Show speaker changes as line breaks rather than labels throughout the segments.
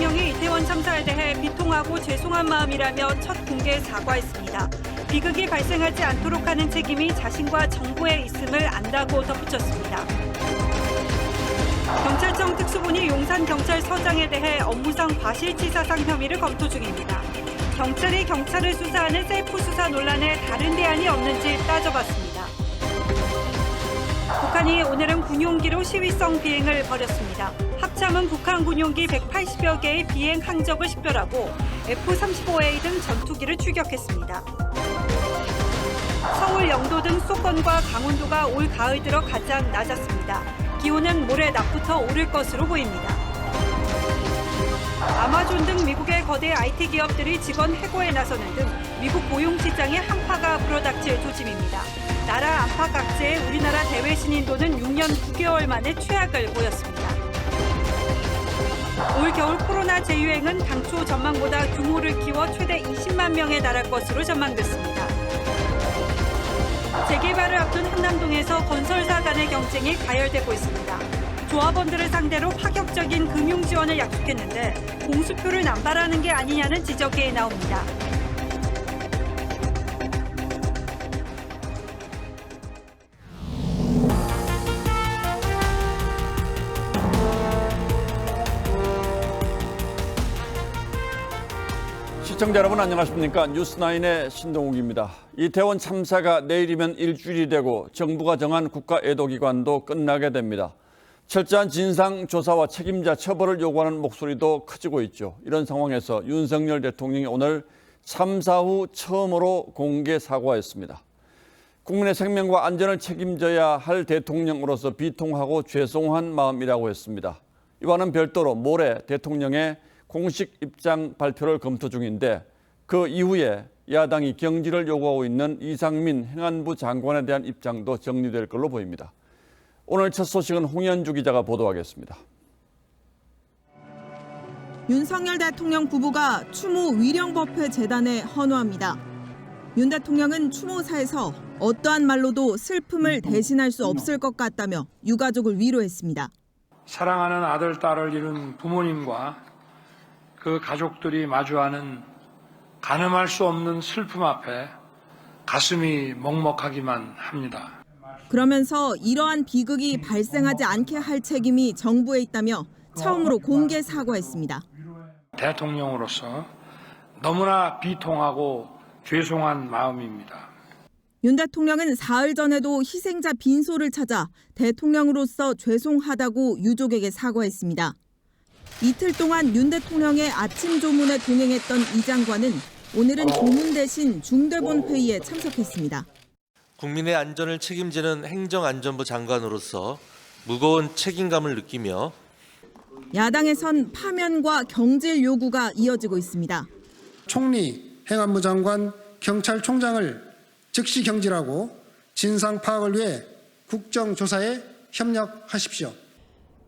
대통령이 이태원 참사에 대해 비통하고 죄송한 마음이라며 첫 공개 사과했습니다. 비극이 발생하지 않도록 하는 책임이 자신과 정부에 있음을 안다고 덧붙였습니다. 경찰청 특수본이 용산경찰서장에 대해 업무상 과실치사상 혐의를 검토 중입니다. 경찰이 경찰을 수사하는 셀프 수사 논란에 다른 대안이 없는지 따져봤습니다. 북한이 오늘은 군용기로 시위성 비행을 벌였습니다. 합참은 북한 군용기 180여 개의 비행 항적을 식별하고 F-35A 등 전투기를 추격했습니다. 서울, 영도 등 수도권과 강원도가 올 가을 들어 가장 낮았습니다. 기온은 모레 낮부터 오를 것으로 보입니다. 아마존 등 미국의 거대 IT 기업들이 직원 해고에 나서는 등 미국 고용 시장에 한파가 불어닥칠 조짐입니다. 나라 안팎각지의 우리나라 대외 신인도는 6년 9개월 만에 최악을 보였습니다. 올 겨울 코로나 재유행은 당초 전망보다 규모를 키워 최대 20만 명에 달할 것으로 전망됐습니다. 재개발을 앞둔 한남동에서 건설사 간의 경쟁이 가열되고 있습니다. 조합원들을 상대로 파격적인 금융 지원을 약속했는데 공수표를 남발하는 게 아니냐는 지적이 나옵니다.
시청자 여러분 안녕하십니까? 뉴스9의 신동욱입니다. 이태원 참사가 내일이면 일주일이 되고 정부가 정한 국가애도기간도 끝나게 됩니다. 철저한 진상조사와 책임자 처벌을 요구하는 목소리도 커지고 있죠. 이런 상황에서 윤석열 대통령이 오늘 참사 후 처음으로 공개 사과했습니다. 국민의 생명과 안전을 책임져야 할 대통령으로서 비통하고 죄송한 마음이라고 했습니다. 이와는 별도로 모레 대통령의 공식 입장 발표를 검토 중인데 그 이후에 야당이 경질을 요구하고 있는 이상민 행안부 장관에 대한 입장도 정리될 걸로 보입니다. 오늘 첫 소식은 홍현주 기자가 보도하겠습니다.
윤석열 대통령 부부가 추모 위령법회 재단에 헌화합니다. 윤 대통령은 추모사에서 어떠한 말로도 슬픔을 대신할 수 없을 것 같다며 유가족을 위로했습니다.
사랑하는 아들, 딸을 잃은 부모님과 그 가족들이 마주하는 가늠할 수 없는 슬픔 앞에 가슴이 먹먹하기만 합니다.
그러면서 이러한 비극이 발생하지 않게 할 책임이 정부에 있다며 처음으로 공개 사과했습니다.
대통령으로서 너무나 비통하고 죄송한 마음입니다.
윤 대통령은 사흘 전에도 희생자 빈소를 찾아 대통령으로서 죄송하다고 유족에게 사과했습니다. 이틀 동안 윤 대통령의 아침 조문에 동행했던 이 장관은 오늘은 조문 대신 중대본 회의에 참석했습니다.
국민의 안전을 책임지는 행정안전부 장관으로서 무거운 책임감을 느끼며
야당에선 파면과 경질 요구가 이어지고 있습니다.
총리, 행안부 장관, 경찰총장을 즉시 경질하고 진상 파악을 위해 국정조사에 협력하십시오.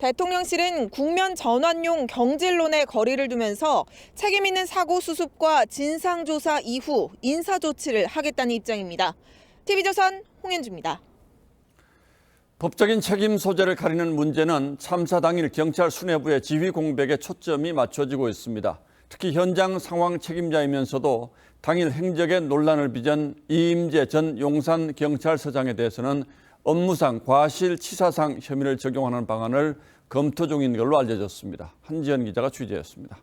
대통령실은 국면 전환용 경질론에 거리를 두면서 책임 있는 사고 수습과 진상조사 이후 인사조치를 하겠다는 입장입니다. TV조선 홍현주입니다.
법적인 책임 소재를 가리는 문제는 참사 당일 경찰 수뇌부의 지휘 공백에 초점이 맞춰지고 있습니다. 특히 현장 상황 책임자이면서도 당일 행적에 논란을 빚은 이임재 전 용산경찰서장에 대해서는 업무상 과실치사상 혐의를 적용하는 방안을 검토 중인 걸로 알려졌습니다. 한지연 기자가 취재했습니다.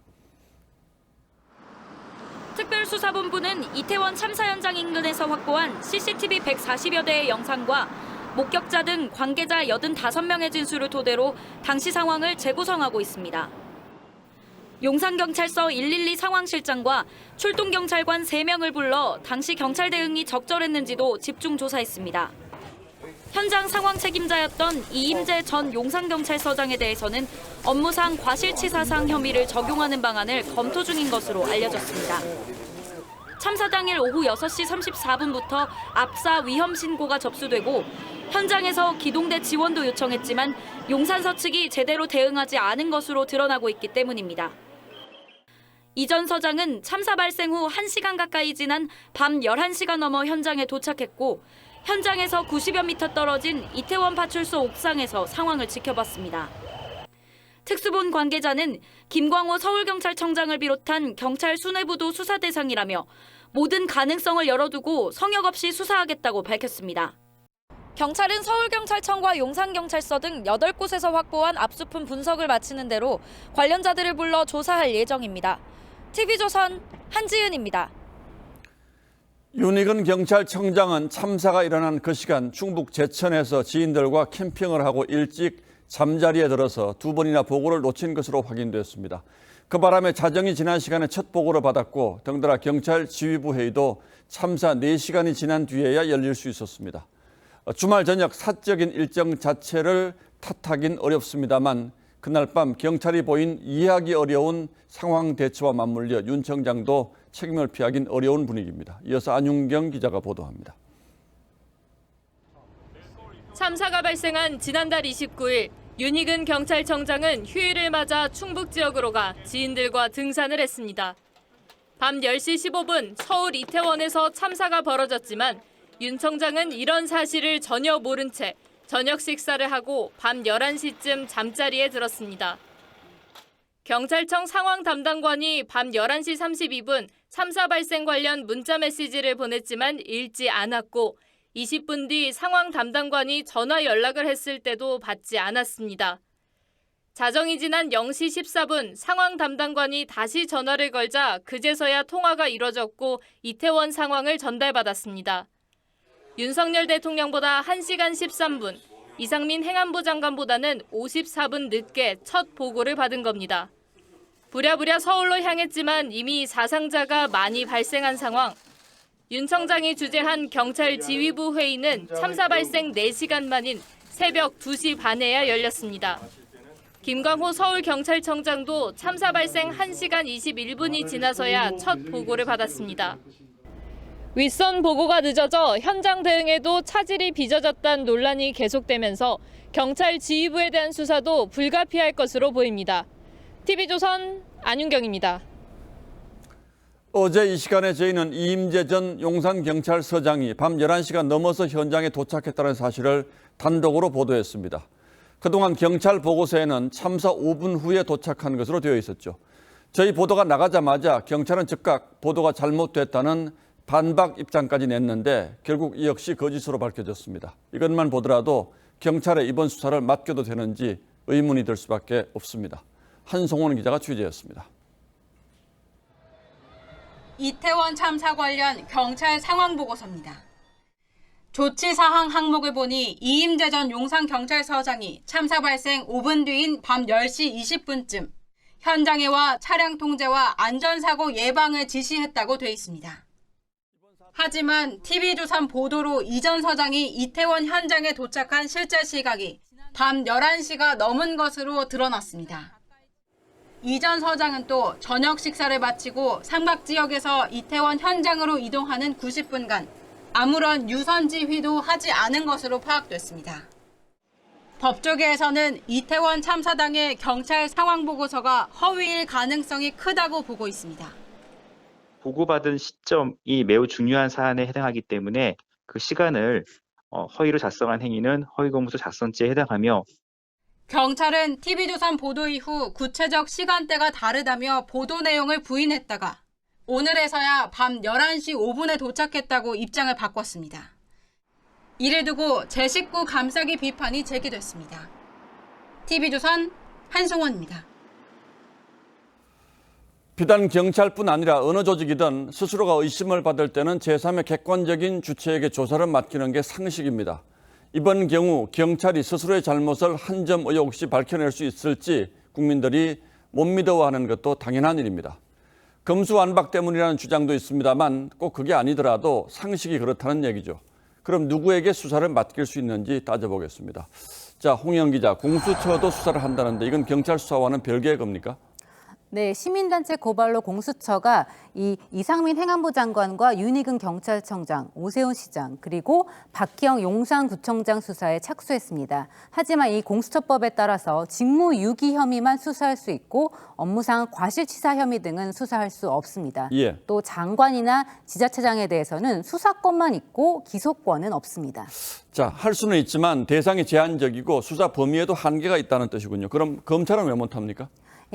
특별수사본부는 이태원 참사 현장 인근에서 확보한 CCTV 140여 대의 영상과 목격자 등 관계자 85명의 진술을 토대로 당시 상황을 재구성하고 있습니다. 용산경찰서 112 상황실장과 출동경찰관 3명을 불러 당시 경찰 대응이 적절했는지도 집중 조사했습니다. 현장 상황 책임자였던 이임재 전 용산경찰서장에 대해서는 업무상 과실치사상 혐의를 적용하는 방안을 검토 중인 것으로 알려졌습니다. 참사 당일 오후 6시 34분부터 압사 위험 신고가 접수되고 현장에서 기동대 지원도 요청했지만 용산서 측이 제대로 대응하지 않은 것으로 드러나고 있기 때문입니다. 이 전 서장은 참사 발생 후 1시간 가까이 지난 밤 11시가 넘어 현장에 도착했고 현장에서 90여 미터 떨어진 이태원 파출소 옥상에서 상황을 지켜봤습니다. 특수본 관계자는 김광호 서울경찰청장을 비롯한 경찰 수뇌부도 수사 대상이라며 모든 가능성을 열어두고 성역 없이 수사하겠다고 밝혔습니다. 경찰은 서울경찰청과 용산경찰서 등 8곳에서 확보한 압수품 분석을 마치는 대로 관련자들을 불러 조사할 예정입니다. TV조선 한지은입니다.
윤익은 경찰청장은 참사가 일어난 그 시간 충북 제천에서 지인들과 캠핑을 하고 일찍 잠자리에 들어서 2번이나 보고를 놓친 것으로 확인됐습니다. 그 바람에 자정이 지난 시간에 첫 보고를 받았고 덩달아 경찰 지휘부 회의도 참사 4시간이 지난 뒤에야 열릴 수 있었습니다. 주말 저녁 사적인 일정 자체를 탓하긴 어렵습니다만 그날 밤 경찰이 보인 이해하기 어려운 상황 대처와 맞물려 윤 청장도 책임을 피하긴 어려운 분위기입니다. 이어서 안윤경 기자가 보도합니다.
참사가 발생한 지난달 29일 윤익은 경찰청장은 휴일을 맞아 충북 지역으로 가 지인들과 등산을 했습니다. 밤 10시 15분 서울 이태원에서 참사가 벌어졌지만 윤 청장은 이런 사실을 전혀 모른 채 저녁 식사를 하고 밤 11시쯤 잠자리에 들었습니다. 경찰청 상황 담당관이 밤 11시 32분 참사 발생 관련 문자 메시지를 보냈지만 읽지 않았고 20분 뒤 상황 담당관이 전화 연락을 했을 때도 받지 않았습니다. 자정이 지난 0시 14분 상황 담당관이 다시 전화를 걸자 그제서야 통화가 이뤄졌고 이태원 상황을 전달받았습니다. 윤석열 대통령보다 1시간 13분, 이상민 행안부 장관보다는 54분 늦게 첫 보고를 받은 겁니다. 부랴부랴 서울로 향했지만 이미 사상자가 많이 발생한 상황. 윤 청장이 주재한 경찰 지휘부 회의는 참사 발생 4시간 만인 새벽 2시 반에야 열렸습니다. 김광호 서울경찰청장도 참사 발생 1시간 21분이 지나서야 첫 보고를 받았습니다. 윗선 보고가 늦어져 현장 대응에도 차질이 빚어졌다는 논란이 계속되면서 경찰 지휘부에 대한 수사도 불가피할 것으로 보입니다. TV조선 안윤경입니다.
어제 이 시간에 저희는 이임재 전 용산경찰서장이 밤 11시가 넘어서 현장에 도착했다는 사실을 단독으로 보도했습니다. 그동안 경찰 보고서에는 참사 5분 후에 도착한 것으로 되어 있었죠. 저희 보도가 나가자마자 경찰은 즉각 보도가 잘못됐다는 반박 입장까지 냈는데 결국 이 역시 거짓으로 밝혀졌습니다. 이것만 보더라도 경찰의 이번 수사를 맡겨도 되는지 의문이 들 수밖에 없습니다. 한송원 기자가 취재했습니다.
이태원 참사 관련 경찰 상황 보고서입니다. 조치 사항 항목을 보니 이임재 전 용산경찰서장이 참사 발생 5분 뒤인 밤 10시 20분쯤 현장에 와 차량 통제와 안전사고 예방을 지시했다고 돼 있습니다. 하지만 TV조선 보도로 이 전 서장이 이태원 현장에 도착한 실제 시각이 밤 11시가 넘은 것으로 드러났습니다. 이 전 서장은 또 저녁 식사를 마치고 삼각 지역에서 이태원 현장으로 이동하는 90분간 아무런 유선지휘도 하지 않은 것으로 파악됐습니다. 법조계에서는 이태원 참사당의 경찰 상황 보고서가 허위일 가능성이 크다고 보고 있습니다.
보고받은 시점이 매우 중요한 사안에 해당하기 때문에 그 시간을 허위로 작성한 행위는 허위공문서 작성죄에 해당하며
경찰은 TV조선 보도 이후 구체적 시간대가 다르다며 보도 내용을 부인했다가 오늘에서야 밤 11시 5분에 도착했다고 입장을 바꿨습니다. 이를 두고 제 식구 감싸기 비판이 제기됐습니다. TV조선 한송원입니다.
비단 경찰뿐 아니라 어느 조직이든 스스로가 의심을 받을 때는 제3의 객관적인 주체에게 조사를 맡기는 게 상식입니다. 이번 경우 경찰이 스스로의 잘못을 한 점 의혹 없이 밝혀낼 수 있을지 국민들이 못 믿어하는 것도 당연한 일입니다. 검수완박 때문이라는 주장도 있습니다만 꼭 그게 아니더라도 상식이 그렇다는 얘기죠. 그럼 누구에게 수사를 맡길 수 있는지 따져보겠습니다. 자, 홍영 기자, 공수처도 수사를 한다는데 이건 경찰 수사와는 별개의 겁니까?
네, 시민단체 고발로 공수처가 이 이상민 행안부 장관과 윤희근 경찰청장, 오세훈 시장, 그리고 박희영 용산구청장 수사에 착수했습니다. 하지만 이 공수처법에 따라서 직무유기 혐의만 수사할 수 있고 업무상 과실치사 혐의 등은 수사할 수 없습니다.
예.
또 장관이나 지자체장에 대해서는 수사권만 있고 기소권은 없습니다.
자, 할 수는 있지만 대상이 제한적이고 수사 범위에도 한계가 있다는 뜻이군요. 그럼 검찰은 왜 못합니까?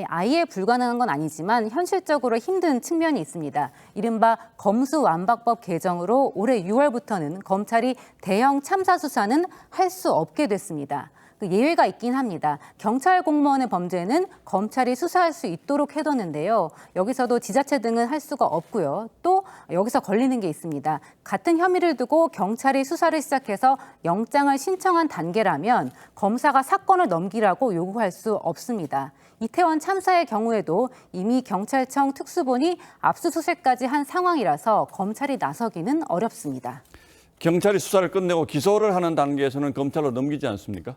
아예 불가능한 건 아니지만 현실적으로 힘든 측면이 있습니다. 이른바 검수완박법 개정으로 올해 6월부터는 검찰이 대형 참사 수사는 할 수 없게 됐습니다. 예외가 있긴 합니다. 경찰 공무원의 범죄는 검찰이 수사할 수 있도록 해뒀는데요. 여기서도 지자체 등은 할 수가 없고요. 또 여기서 걸리는 게 있습니다. 같은 혐의를 두고 경찰이 수사를 시작해서 영장을 신청한 단계라면 검사가 사건을 넘기라고 요구할 수 없습니다. 이태원 참사의 경우에도 이미 경찰청 특수본이 압수수색까지 한 상황이라서 검찰이 나서기는 어렵습니다.
경찰이 수사를 끝내고 기소를 하는 단계에서는 검찰로 넘기지 않습니까?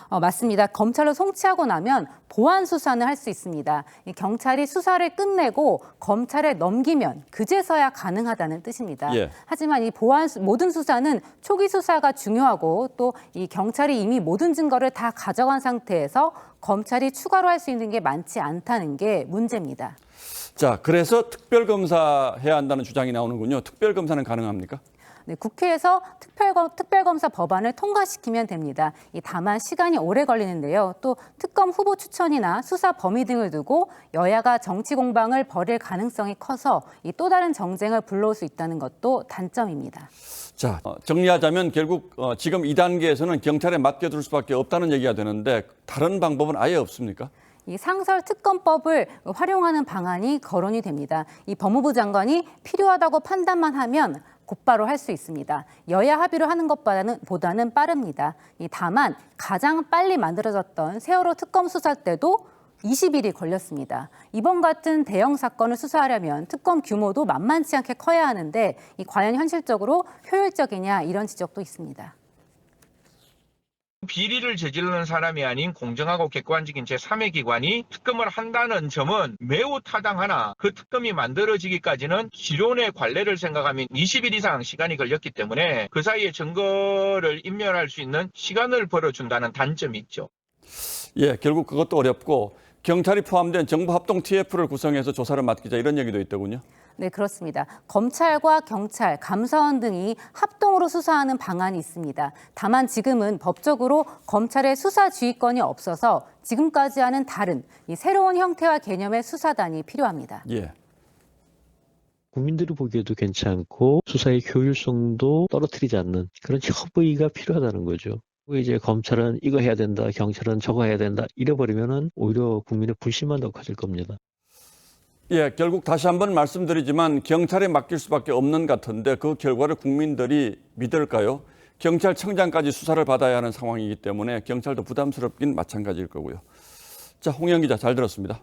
맞습니다. 검찰로 송치하고 나면 보완 수사는 할 수 있습니다. 경찰이 수사를 끝내고 검찰에 넘기면 그제서야 가능하다는 뜻입니다.
예.
하지만 이 모든 수사는 초기 수사가 중요하고 또 이 경찰이 이미 모든 증거를 다 가져간 상태에서 검찰이 추가로 할 수 있는 게 많지 않다는 게 문제입니다.
자, 그래서 특별검사 해야 한다는 주장이 나오는군요. 특별검사는 가능합니까?
네, 국회에서 특별검사 법안을 통과시키면 됩니다. 다만 시간이 오래 걸리는데요. 또 특검 후보 추천이나 수사 범위 등을 두고 여야가 정치 공방을 벌일 가능성이 커서 또 다른 정쟁을 불러올 수 있다는 것도 단점입니다.
자, 정리하자면 결국 지금 2단계에서는 경찰에 맡겨둘 수밖에 없다는 얘기가 되는데 다른 방법은 아예 없습니까?
이 상설특검법을 활용하는 방안이 거론이 됩니다. 이 법무부 장관이 필요하다고 판단만 하면 곧바로 할 수 있습니다. 여야 합의로 하는 것보다는 빠릅니다. 다만 가장 빨리 만들어졌던 세월호 특검 수사 때도 20일이 걸렸습니다. 이번 같은 대형 사건을 수사하려면 특검 규모도 만만치 않게 커야 하는데 과연 현실적으로 효율적이냐 이런 지적도 있습니다.
비리를 저지르는 사람이 아닌 공정하고 객관적인 제3의 기관이 특검을 한다는 점은 매우 타당하나 그 특검이 만들어지기까지는 기존의 관례를 생각하면 20일 이상 시간이 걸렸기 때문에 그 사이에 증거를 인멸할 수 있는 시간을 벌어준다는 단점이 있죠.
예, 결국 그것도 어렵고 경찰이 포함된 정부합동 TF를 구성해서 조사를 맡기자 이런 얘기도 있더군요.
네, 그렇습니다. 검찰과 경찰, 감사원 등이 합동으로 수사하는 방안이 있습니다. 다만 지금은 법적으로 검찰의 수사 지휘권이 없어서 지금까지와는 다른 새로운 형태와 개념의 수사단이 필요합니다.
예.
국민들이 보기에도 괜찮고 수사의 효율성도 떨어뜨리지 않는 그런 협의가 필요하다는 거죠. 이제 검찰은 이거 해야 된다, 경찰은 저거 해야 된다 이래버리면은 오히려 국민의 불신만 더 커질 겁니다.
예, 결국 다시 한번 말씀드리지만 경찰에 맡길 수밖에 없는 것 같은데 그 결과를 국민들이 믿을까요? 경찰청장까지 수사를 받아야 하는 상황이기 때문에 경찰도 부담스럽긴 마찬가지일 거고요. 자, 홍영 기자 잘 들었습니다.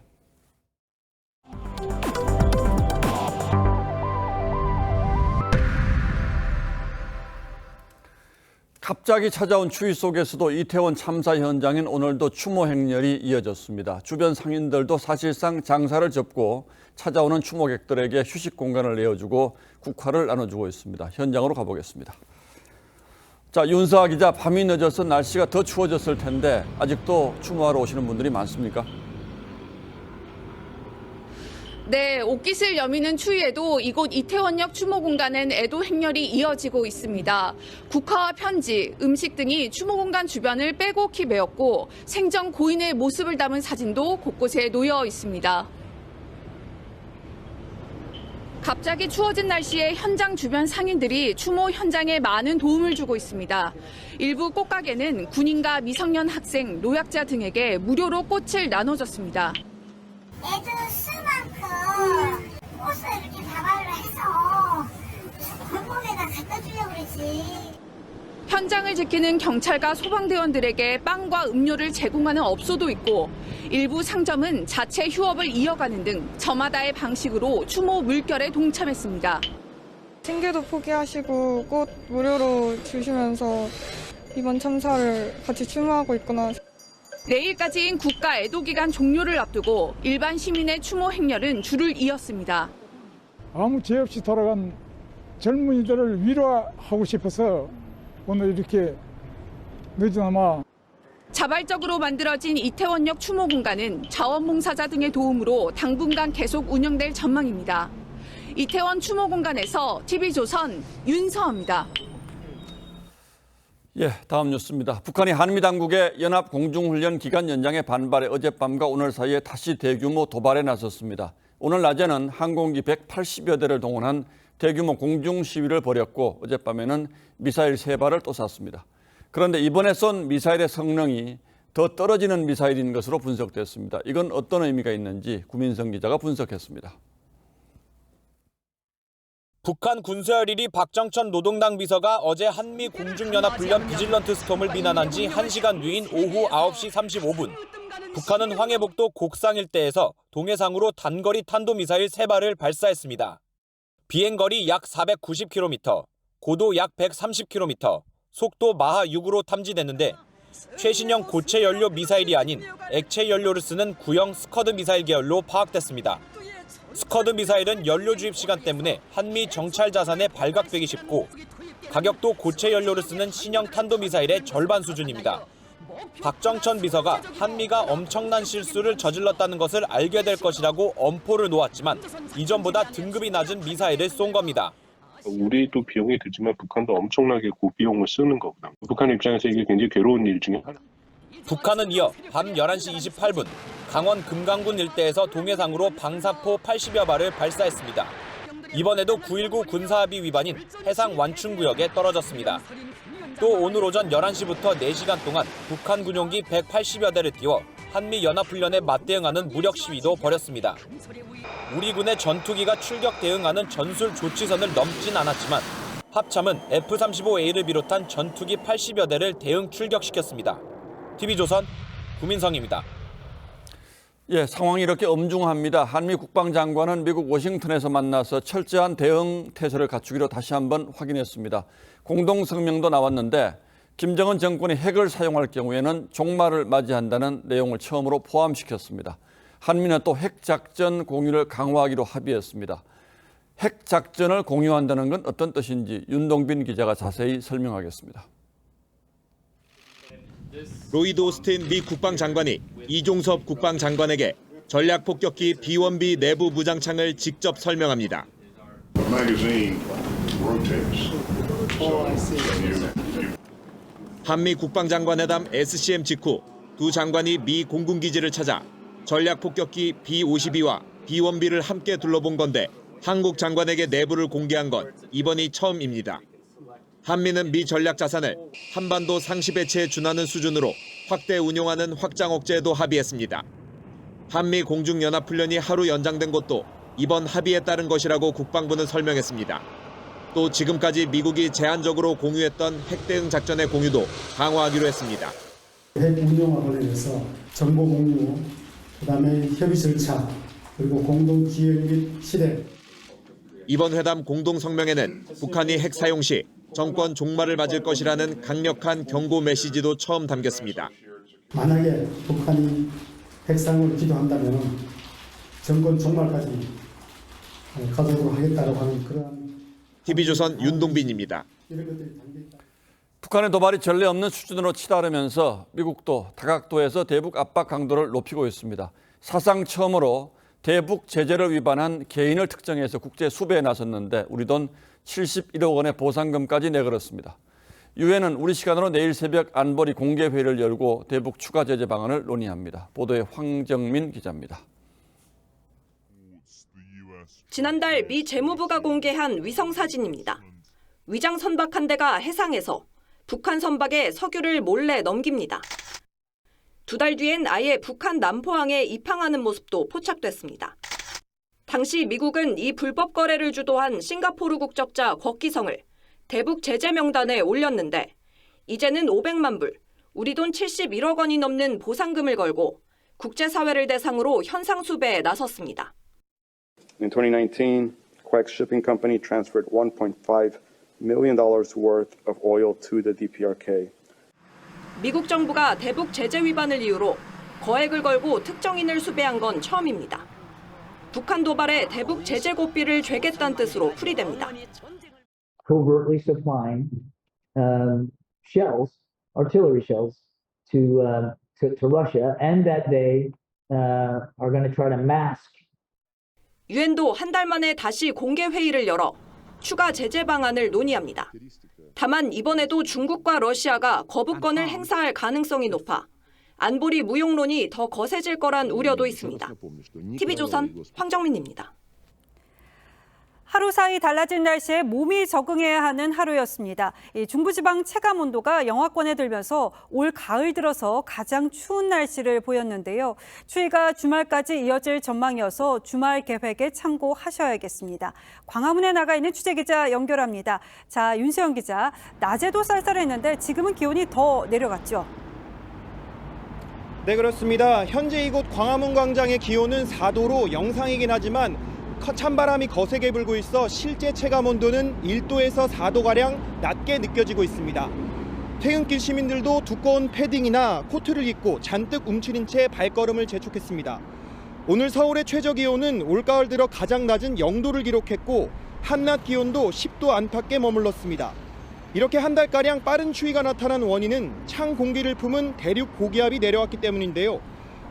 갑자기 찾아온 추위 속에서도 이태원 참사 현장엔 오늘도 추모 행렬이 이어졌습니다. 주변 상인들도 사실상 장사를 접고 찾아오는 추모객들에게 휴식 공간을 내어주고 국화를 나눠주고 있습니다. 현장으로 가보겠습니다. 자, 윤서아 기자, 밤이 늦어서 날씨가 더 추워졌을 텐데 아직도 추모하러 오시는 분들이 많습니까?
네, 옷깃을 여미는 추위에도 이곳 이태원역 추모 공간엔 애도 행렬이 이어지고 있습니다. 국화와 편지, 음식 등이 추모 공간 주변을 빼곡히 메웠고 생전 고인의 모습을 담은 사진도 곳곳에 놓여 있습니다. 갑자기 추워진 날씨에 현장 주변 상인들이 추모 현장에 많은 도움을 주고 있습니다. 일부 꽃가게는 군인과 미성년 학생, 노약자 등에게 무료로 꽃을 나눠줬습니다.
애들 수만큼 꽃을 이렇게 다발로 해서 골목에다 갖다 주려고 그러지.
현장을 지키는 경찰과 소방대원들에게 빵과 음료를 제공하는 업소도 있고 일부 상점은 자체 휴업을 이어가는 등 저마다의 방식으로 추모 물결에 동참했습니다.
생계도 포기하시고 꽃 무료로 주시면서 이번 참사를 같이 추모하고 있구나.
내일까지인 국가 애도 기간 종료를 앞두고 일반 시민의 추모 행렬은 줄을 이었습니다.
아무 죄 없이 돌아간 젊은이들을 위로하고 싶어서 오늘 이렇게 늦어나마
자발적으로 만들어진 이태원역 추모 공간은 자원봉사자 등의 도움으로 당분간 계속 운영될 전망입니다. 이태원 추모 공간에서 TV조선 윤서입니다.
예, 다음 뉴스입니다. 북한이 한미 당국의 연합 공중훈련 기간 연장에 반발해 어젯밤과 오늘 사이에 다시 대규모 도발에 나섰습니다. 오늘 낮에는 항공기 180여 대를 동원한 대규모 공중 시위를 벌였고 어젯밤에는 미사일 3발을 또 쐈습니다. 그런데 이번에 쏜 미사일의 성능이 더 떨어지는 미사일인 것으로 분석됐습니다. 이건 어떤 의미가 있는지 구민성 기자가 분석했습니다.
북한 군수열 1위 박정천 노동당 비서가 어제 한미 공중연합훈련 비질런트 스톰을 비난한 지 1시간 뒤인 오후 9시 35분. 북한은 황해북도 곡상 일대에서 동해상으로 단거리 탄도미사일 3발을 발사했습니다. 비행거리 약 490km, 고도 약 130km, 속도 마하 6으로 탐지됐는데 최신형 고체 연료 미사일이 아닌 액체 연료를 쓰는 구형 스커드 미사일 계열로 파악됐습니다. 스커드 미사일은 연료 주입 시간 때문에 한미 정찰 자산에 발각되기 쉽고 가격도 고체 연료를 쓰는 신형 탄도미사일의 절반 수준입니다. 박정천 비서가 한미가 엄청난 실수를 저질렀다는 것을 알게 될 것이라고 엄포를 놓았지만 이전보다 등급이 낮은 미사일을 쏜 겁니다.
우리도 비용이 들지만 북한도 엄청나게 고비용을 쓰는 거거든요. 북한 입장에서 이게 굉장히 괴로운 일 중에 하나.
북한은 이어 밤 11시 28분 강원 금강군 일대에서 동해상으로 방사포 80여 발을 발사했습니다. 이번에도 9.19 군사합의 위반인 해상 완충구역에 떨어졌습니다. 또 오늘 오전 11시부터 4시간 동안 북한 군용기 180여 대를 띄워 한미 연합훈련에 맞대응하는 무력 시위도 벌였습니다. 우리 군의 전투기가 출격 대응하는 전술 조치선을 넘진 않았지만 합참은 F-35A를 비롯한 전투기 80여 대를 대응 출격시켰습니다. TV조선 구민성입니다.
예, 상황이 이렇게 엄중합니다. 한미 국방장관은 미국 워싱턴에서 만나서 철저한 대응 태세를 갖추기로 다시 한번 확인했습니다. 공동성명도 나왔는데 김정은 정권이 핵을 사용할 경우에는 종말을 맞이한다는 내용을 처음으로 포함시켰습니다. 한미는 또 핵작전 공유를 강화하기로 합의했습니다. 핵작전을 공유한다는 건 어떤 뜻인지 윤동빈 기자가 자세히 설명하겠습니다.
로이드 오스틴 미 국방장관이 이종섭 국방장관에게 전략폭격기 B-1B 내부 무장창을 직접 설명합니다. 한미 국방장관회담 SCM 직후 두 장관이 미 공군기지를 찾아 전략폭격기 B-52와 B-1B를 함께 둘러본 건데 한국 장관에게 내부를 공개한 건 이번이 처음입니다. 한미는 미 전략 자산을 한반도 상시 배치에 준하는 수준으로 확대 운용하는 확장 억제에도 합의했습니다. 한미 공중연합훈련이 하루 연장된 것도 이번 합의에 따른 것이라고 국방부는 설명했습니다. 또 지금까지 미국이 제한적으로 공유했던 핵 대응 작전의 공유도 강화하기로 했습니다.
핵 운용과 관련해서 정보 공유, 그다음에 협의 절차, 그리고 공동 기획 및 실행.
이번 회담 공동 성명에는 북한이 핵 사용 시 정권 종말을 맞을 것이라는 강력한 경고 메시지도 처음 담겼습니다.
만약에 북한이 핵 사용을 기도한다면 정권 종말까지 가도록 하겠다고 하는 그런.
TV조선 윤동빈입니다.
북한의 도발이 전례 없는 수준으로 치달으면서 미국도 다각도에서 대북 압박 강도를 높이고 있습니다. 사상 처음으로 대북 제재를 위반한 개인을 특정해서 국제 수배에 나섰는데 우리 돈 71억 원의 보상금까지 내걸었습니다. 유엔은 우리 시간으로 내일 새벽 안보리 공개회의를 열고 대북 추가 제재 방안을 논의합니다. 보도에 황정민 기자입니다.
지난달 미 재무부가 공개한 위성 사진입니다. 위장 선박 한 대가 해상에서 북한 선박에 석유를 몰래 넘깁니다. 2달 뒤엔 아예 북한 남포항에 입항하는 모습도 포착됐습니다. 당시 미국은 이 불법 거래를 주도한 싱가포르 국적자 곽기성을 대북 제재 명단에 올렸는데 이제는 500만 불, 우리 돈 71억 원이 넘는 보상금을 걸고 국제사회를 대상으로 현상 수배에 나섰습니다.
In 2019, Quex Shipping Company transferred $1.5 million worth of oil to the DPRK.
미국 정부가 대북 제재 위반을 이유로 거액을 걸고 특정인을 수배한 건 처음입니다. 북한 도발에 대북 제재 고삐를 죄겠다는 뜻으로 풀이됩니다.
Covertly supplying shells, artillery shells, to Russia, and that they are going to try to mask.
유엔도 한 달 만에 다시 공개 회의를 열어 추가 제재 방안을 논의합니다. 다만 이번에도 중국과 러시아가 거부권을 행사할 가능성이 높아 안보리 무용론이 더 거세질 거란 우려도 있습니다. TV조선 황정민입니다.
하루 사이 달라진 날씨에 몸이 적응해야 하는 하루였습니다. 중부지방 체감온도가 영하권에 들면서 올 가을 들어서 가장 추운 날씨를 보였는데요. 추위가 주말까지 이어질 전망이어서 주말 계획에 참고하셔야겠습니다. 광화문에 나가 있는 취재기자 연결합니다. 자, 윤세영 기자, 낮에도 쌀쌀했는데 지금은 기온이 더 내려갔죠?
네, 그렇습니다. 현재 이곳 광화문 광장의 기온은 4도로 영상이긴 하지만 찬바람이 거세게 불고 있어 실제 체감 온도는 1도에서 4도가량 낮게 느껴지고 있습니다. 퇴근길 시민들도 두꺼운 패딩이나 코트를 입고 잔뜩 움츠린 채 발걸음을 재촉했습니다. 오늘 서울의 최저 기온은 올가을 들어 가장 낮은 0도를 기록했고 한낮 기온도 10도 안팎에 머물렀습니다. 이렇게 한 달가량 빠른 추위가 나타난 원인은 찬 공기를 품은 대륙 고기압이 내려왔기 때문인데요.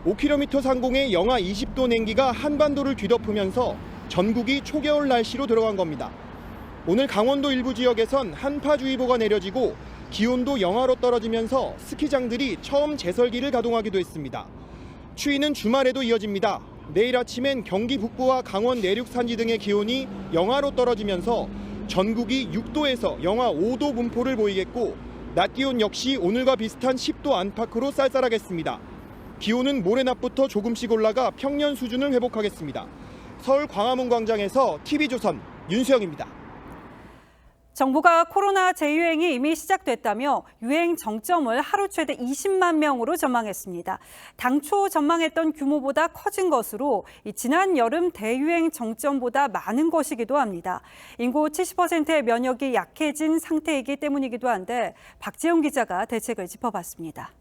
5km 상공의 영하 20도 냉기가 한반도를 뒤덮으면서 전국이 초겨울 날씨로 들어간 겁니다. 오늘 강원도 일부 지역에선 한파주의보가 내려지고 기온도 영하로 떨어지면서 스키장들이 처음 제설기를 가동하기도 했습니다. 추위는 주말에도 이어집니다. 내일 아침엔 경기 북부와 강원 내륙 산지 등의 기온이 영하로 떨어지면서 전국이 6도에서 영하 5도 분포를 보이겠고 낮 기온 역시 오늘과 비슷한 10도 안팎으로 쌀쌀하겠습니다. 기온은 모레 낮부터 조금씩 올라가 평년 수준을 회복하겠습니다. 서울 광화문 광장에서 TV조선 윤수영입니다.
정부가 코로나 재유행이 이미 시작됐다며 유행 정점을 하루 최대 20만 명으로 전망했습니다. 당초 전망했던 규모보다 커진 것으로 지난 여름 대유행 정점보다 많은 것이기도 합니다. 인구 70%의 면역이 약해진 상태이기 때문이기도 한데 박재용 기자가 대책을 짚어봤습니다.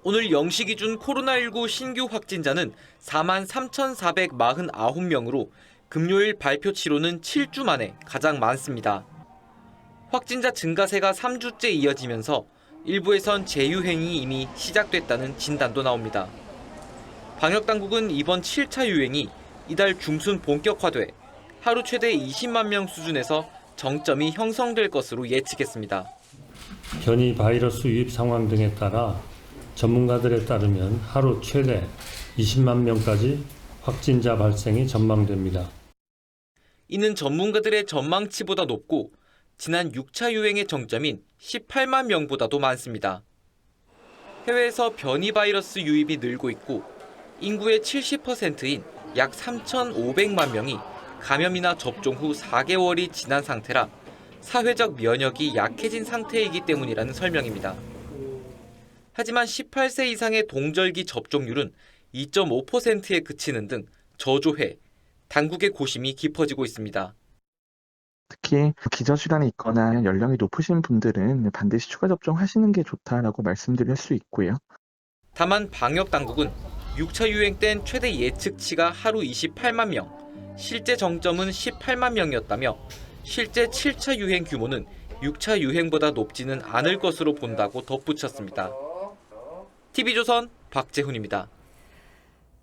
오늘 0시 기준 코로나19 신규 확진자는 43,449명으로 금요일 발표치로는 7주 만에 가장 많습니다. 확진자 증가세가 3주째 이어지면서 일부에선 재유행이 이미 시작됐다는 진단도 나옵니다. 방역당국은 이번 7차 유행이 이달 중순 본격화돼 하루 최대 20만 명 수준에서 정점이 형성될 것으로 예측했습니다.
변이 바이러스 유입 상황 등에 따라 전문가들에 따르면 하루 최대 20만 명까지 확진자 발생이 전망됩니다.
이는 전문가들의 전망치보다 높고 지난 6차 유행의 정점인 18만 명보다도 많습니다. 해외에서 변이 바이러스 유입이 늘고 있고 인구의 70%인 약 3,500만 명이 감염이나 접종 후 4개월이 지난 상태라 사회적 면역이 약해진 상태이기 때문이라는 설명입니다. 하지만 18세 이상의 동절기 접종률은 2.5%에 그치는 등 저조해 당국의 고심이 깊어지고 있습니다.
특히 기저질환이 있거나 연령이 높으신 분들은 반드시 추가 접종하시는 게 좋다라고 말씀드릴 수 있고요.
다만 방역당국은 6차 유행 땐 최대 예측치가 하루 28만 명, 실제 정점은 18만 명이었다며 실제 7차 유행 규모는 6차 유행보다 높지는 않을 것으로 본다고 덧붙였습니다. TV조선 박재훈입니다.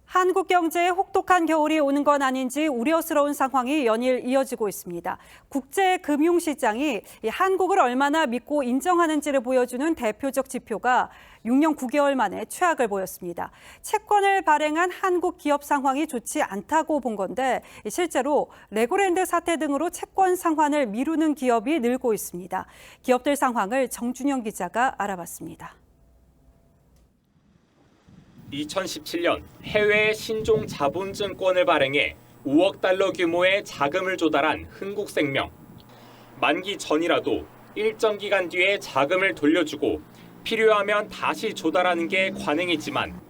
한국 경제에 혹독한 겨울이 오는 건 아닌지 우려스러운 상황이 연일 이어지고 있습니다. 국제금융시장이 한국을 얼마나 믿고 인정하는지를 보여주는 대표적 지표가 6년 9개월 만에 최악을 보였습니다. 채권을 발행한 한국 기업 상황이 좋지 않다고 본 건데 실제로 레고랜드 사태 등으로 채권 상환을 미루는 기업이 늘고 있습니다. 기업들 상황을 정준영 기자가 알아봤습니다.
2017년 해외 신종 자본증권을 발행해 5억 달러 규모의 자금을 조달한 흥국생명. 만기 전이라도 일정 기간 뒤에 자금을 돌려주고 필요하면 다시 조달하는 게 관행이지만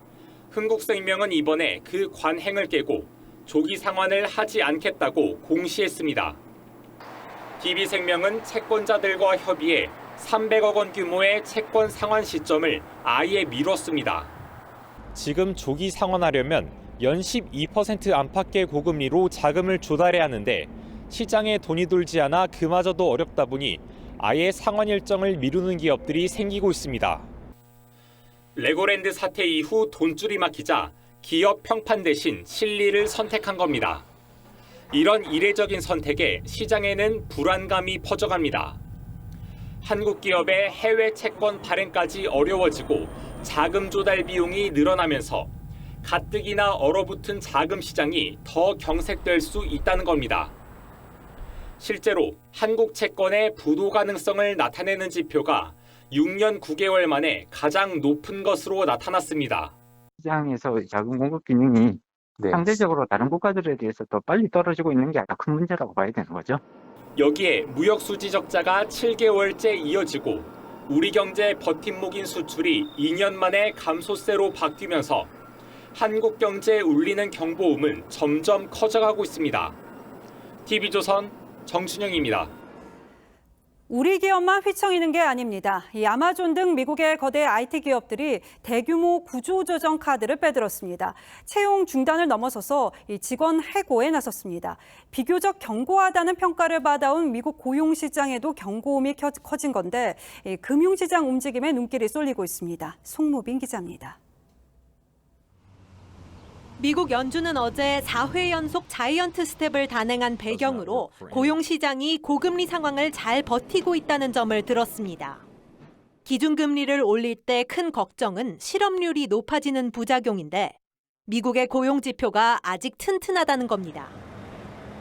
흥국생명은 이번에 그 관행을 깨고 조기 상환을 하지 않겠다고 공시했습니다. DB생명은 채권자들과 협의해 300억 원 규모의 채권 상환 시점을 아예 미뤘습니다. 지금 조기 상환하려면 연 12% 안팎의 고금리로 자금을 조달해야 하는데 시장에 돈이 돌지 않아 그마저도 어렵다 보니 아예 상환 일정을 미루는 기업들이 생기고 있습니다. 레고랜드 사태 이후 돈줄이 막히자 기업 평판 대신 실리를 선택한 겁니다. 이런 이례적인 선택에 시장에는 불안감이 퍼져갑니다. 한국 기업의 해외 채권 발행까지 어려워지고 자금 조달 비용이 늘어나면서 가뜩이나 얼어붙은 자금 시장이 더 경색될 수 있다는 겁니다. 실제로 한국 채권의 부도 가능성을 나타내는 지표가 6년 9개월 만에 가장 높은 것으로 나타났습니다.
시장에서 자금 공급 기능이 상대적으로 다른 국가들에 비해서 더 빨리 떨어지고 있는 게 큰 문제라고 봐야 되는 거죠.
여기에 무역 수지 적자가 7개월째 이어지고 우리 경제 버팀목인 수출이 2년 만에 감소세로 바뀌면서 한국 경제에 울리는 경보음은 점점 커져가고 있습니다. TV조선 정춘영입니다.
우리 기업만 휘청이는 게 아닙니다. 이 아마존 등 미국의 거대 IT 기업들이 대규모 구조조정 카드를 빼들었습니다. 채용 중단을 넘어서서 이 직원 해고에 나섰습니다. 비교적 견고하다는 평가를 받아온 미국 고용시장에도 경고음이 커진 건데 이 금융시장 움직임에 눈길이 쏠리고 있습니다. 송무빈 기자입니다.
미국 연준은 어제 4회 연속 자이언트 스텝을 단행한 배경으로 고용시장이 고금리 상황을 잘 버티고 있다는 점을 들었습니다. 기준금리를 올릴 때 큰 걱정은 실업률이 높아지는 부작용인데 미국의 고용지표가 아직 튼튼하다는 겁니다.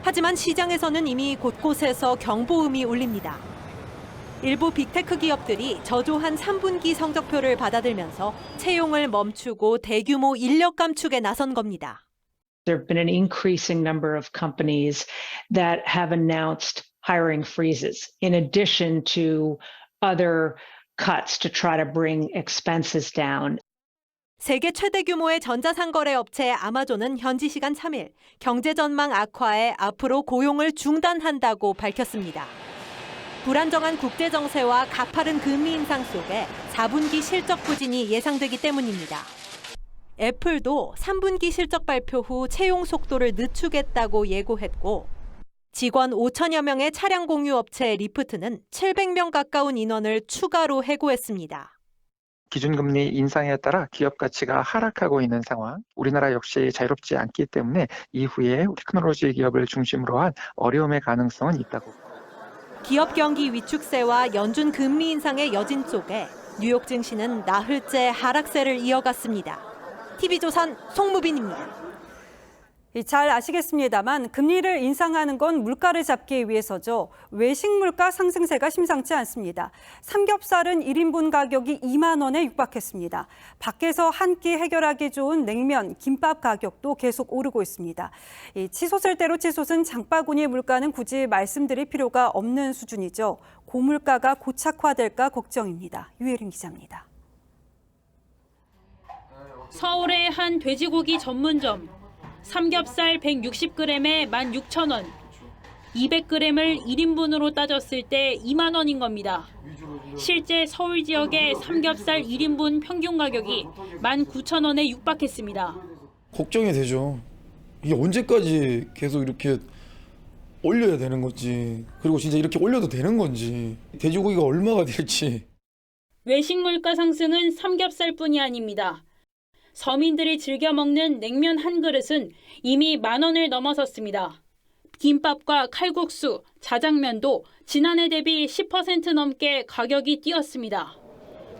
하지만 시장에서는 이미 곳곳에서 경보음이 울립니다. 일부 빅테크 기업들이 저조한 3분기 성적표를 받아들면서 채용을 멈추고 대규모 인력 감축에 나선 겁니다.
There have been an increasing number of companies that have announced hiring freezes in addition to other cuts to try to bring expenses down.
세계 최대 규모의 전자상거래 업체 아마존은 현지 시간 3일 경제 전망 악화에 앞으로 고용을 중단한다고 밝혔습니다. 불안정한 국제 정세와 가파른 금리 인상 속에 4분기 실적 부진이 예상되기 때문입니다. 애플도 3분기 실적 발표 후 채용 속도를 늦추겠다고 예고했고 직원 5천여 명의 차량 공유 업체 리프트는 700명 가까운 인원을 추가로 해고했습니다.
기준금리 인상에 따라 기업 가치가 하락하고 있는 상황, 우리나라 역시 자유롭지 않기 때문에 이후에 테크놀로지 기업을 중심으로 한 어려움의 가능성은 있다고.
기업 경기 위축세와 연준 금리 인상의 여진 속에 뉴욕 증시는 나흘째 하락세를 이어갔습니다. TV조선 송무빈입니다.
잘 아시겠습니다만 금리를 인상하는 건 물가를 잡기 위해서죠. 외식 물가 상승세가 심상치 않습니다. 삼겹살은 1인분 가격이 2만 원에 육박했습니다. 밖에서 한 끼 해결하기 좋은 냉면, 김밥 가격도 계속 오르고 있습니다. 치솟을 대로 치솟은 장바구니 물가는 굳이 말씀드릴 필요가 없는 수준이죠. 고물가가 고착화될까 걱정입니다. 유혜린 기자입니다.
서울의 한 돼지고기 전문점. 삼겹살 160g에 16,000원, 200g을 1인분으로 따졌을 때 2만 원인 겁니다. 실제 서울 지역의 삼겹살 1인분 평균 가격이 19,000원에 육박했습니다.
걱정이 되죠. 이게 언제까지 계속 이렇게 올려야 되는 건지, 그리고 진짜 이렇게 올려도 되는 건지, 돼지고기가 얼마가 될지.
외식 물가 상승은 삼겹살뿐이 아닙니다. 서민들이 즐겨 먹는 냉면 한 그릇은 이미 10,000원을 넘어섰습니다. 김밥과 칼국수, 자장면도 지난해 대비 10% 넘게 가격이 뛰었습니다.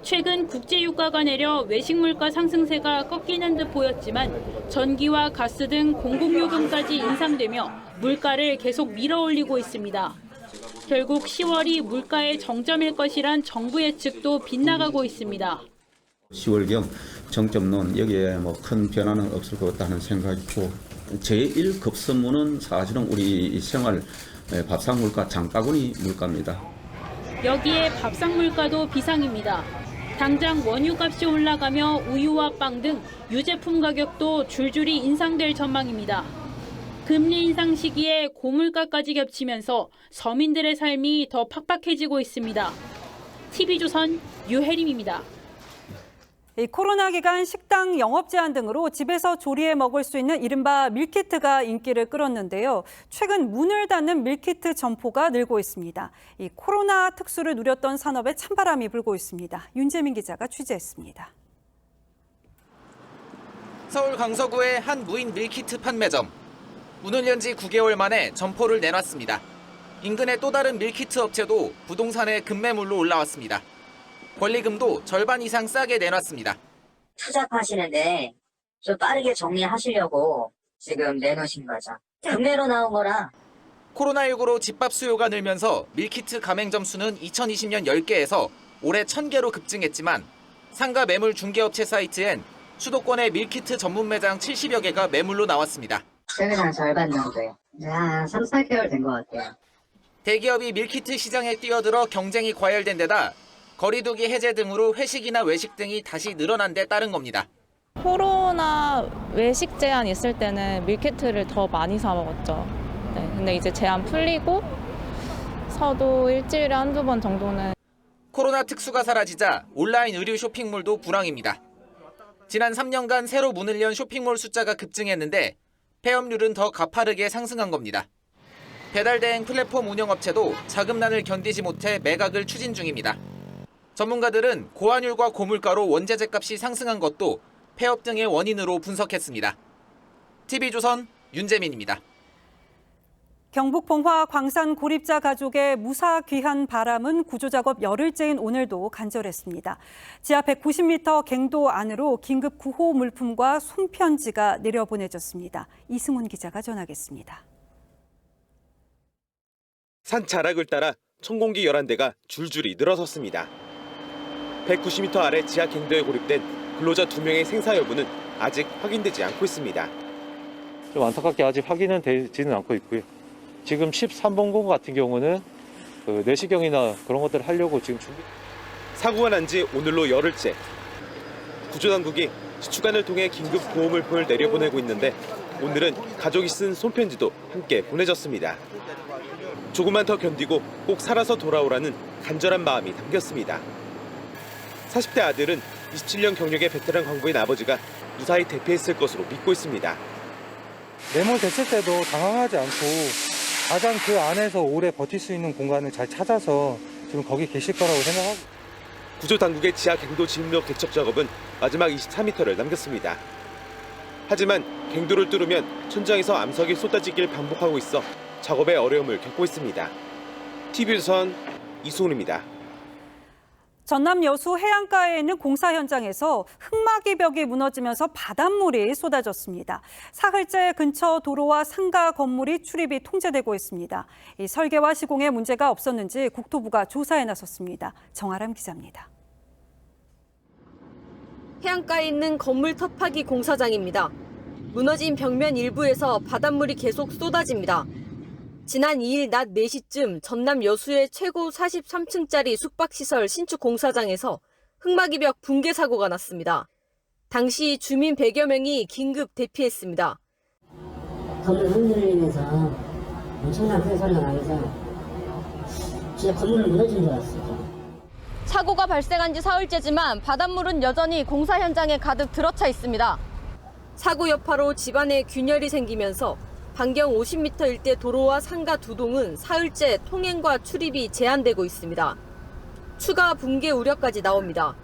최근 국제유가가 내려 외식 물가 상승세가 꺾이는 듯 보였지만 전기와 가스 등 공공요금까지 인상되며 물가를 계속 밀어올리고 있습니다. 결국 10월이 물가의 정점일 것이란 정부 예측도 빗나가고 있습니다.
10월경 정점론 여기에 뭐 큰 변화는 없을 것 같다는 생각이고 제1급선무는 사실은 우리 생활 밥상 물가, 장바구니 물가입니다.
여기에 밥상 물가도 비상입니다. 당장 원유값이 올라가며 우유와 빵 등 유제품 가격도 줄줄이 인상될 전망입니다. 금리 인상 시기에 고물가까지 겹치면서 서민들의 삶이 더 팍팍해지고 있습니다. TV조선 유혜림입니다.
이 코로나 기간 식당 영업 제한 등으로 집에서 조리해 먹을 수 있는 이른바 밀키트가 인기를 끌었는데요. 최근 문을 닫는 밀키트 점포가 늘고 있습니다. 이 코로나 특수를 누렸던 산업에 찬바람이 불고 있습니다. 윤재민 기자가 취재했습니다.
서울 강서구의 한 무인 밀키트 판매점. 문을 연 지 9개월 만에 점포를 내놨습니다. 인근의 또 다른 밀키트 업체도 부동산에 급매물로 올라왔습니다. 권리금도 절반 이상 싸게 내놨습니다.
투잡하시는데 좀 빠르게 정리하시려고 지금 내놓으신 거죠. 급매로 나온 거라.
코로나19로 집밥 수요가 늘면서 밀키트 가맹점 수는 2020년 10개에서 올해 1000개로 급증했지만 상가 매물 중개업체 사이트엔 수도권의 밀키트 전문 매장 70여 개가 매물로 나왔습니다.
최근 한 절반 정도요. 한 3, 4개월 된 것 같아요.
대기업이 밀키트 시장에 뛰어들어 경쟁이 과열된 데다 거리두기 해제 등으로 회식이나 외식 등이 다시 늘어난 데 따른 겁니다.
코로나 외식 제한 있을 때는 밀키트를 더 많이 사 먹었죠. 네, 근데 이제 제한 풀리고 서도 일주일에 한두 번 정도는.
코로나 특수가 사라지자 온라인 의류 쇼핑몰도 불황입니다. 지난 3년간 새로 문을 연 쇼핑몰 숫자가 급증했는데 폐업률은 더 가파르게 상승한 겁니다. 배달 대행 플랫폼 운영업체도 자금난을 견디지 못해 매각을 추진 중입니다. 전문가들은 고환율과 고물가로 원재재 값이 상승한 것도 폐업 등의 원인으로 분석했습니다. TV조선 윤재민입니다.
경북 봉화 광산 고립자 가족의 무사 귀한 바람은 구조작업 열흘째인 오늘도 간절했습니다. 지하 190m 갱도 안으로 긴급 구호 물품과 손편지가 내려보내졌습니다. 이승훈 기자가 전하겠습니다.
산 자락을 따라 천공기 11대가 줄줄이 늘어섰습니다. 190m 아래 지하 갱도에 고립된 근로자 2명의 생사 여부는 아직 확인되지 않고 있습니다.
좀 안타깝게 아직 확인은 되지는 않고 있고요. 지금 13번공 같은 경우는 내시경이나 그런 것들을 하려고 지금 준비.
사고가 난 지 오늘로 열흘째. 구조당국이 시추관을 통해 긴급 구호물품을 내려보내고 있는데 오늘은 가족이 쓴 손편지도 함께 보내졌습니다. 조금만 더 견디고 꼭 살아서 돌아오라는 간절한 마음이 담겼습니다. 40대 아들은 27년 경력의 베테랑 광부인 아버지가 무사히 대피했을 것으로 믿고 있습니다.
매몰됐을 때도 당황하지 않고 가장 그 안에서 오래 버틸 수 있는 공간을 잘 찾아서 지금 거기 계실 거라고 생각하고.
구조당국의 지하 갱도 진입로 개척 작업은 마지막 24m를 남겼습니다. 하지만 갱도를 뚫으면 천장에서 암석이 쏟아지길 반복하고 있어 작업에 어려움을 겪고 있습니다. TV조선 이승훈입니다.
전남 여수 해안가에 있는 공사 현장에서 흙막이 벽이 무너지면서 바닷물이 쏟아졌습니다. 사흘째 근처 도로와 상가 건물이 출입이 통제되고 있습니다. 이 설계와 시공에 문제가 없었는지 국토부가 조사에 나섰습니다. 정아람 기자입니다.
해안가에 있는 건물 텃파기 공사장입니다. 무너진 벽면 일부에서 바닷물이 계속 쏟아집니다. 지난 2일 낮 4시쯤 전남 여수의 최고 43층짜리 숙박시설 신축 공사장에서 흙막이 벽 붕괴 사고가 났습니다. 당시 주민 100여 명이 긴급 대피했습니다.
건물 흔들리면서 엄청난 큰 소리가 나면서 진짜 건물이 무너진 줄 알았어요.
사고가 발생한 지 사흘째지만 바닷물은 여전히 공사 현장에 가득 들어차 있습니다. 사고 여파로 집안에 균열이 생기면서 반경 50m 일대 도로와 상가 2동은 사흘째 통행과 출입이 제한되고 있습니다. 추가 붕괴 우려까지 나옵니다.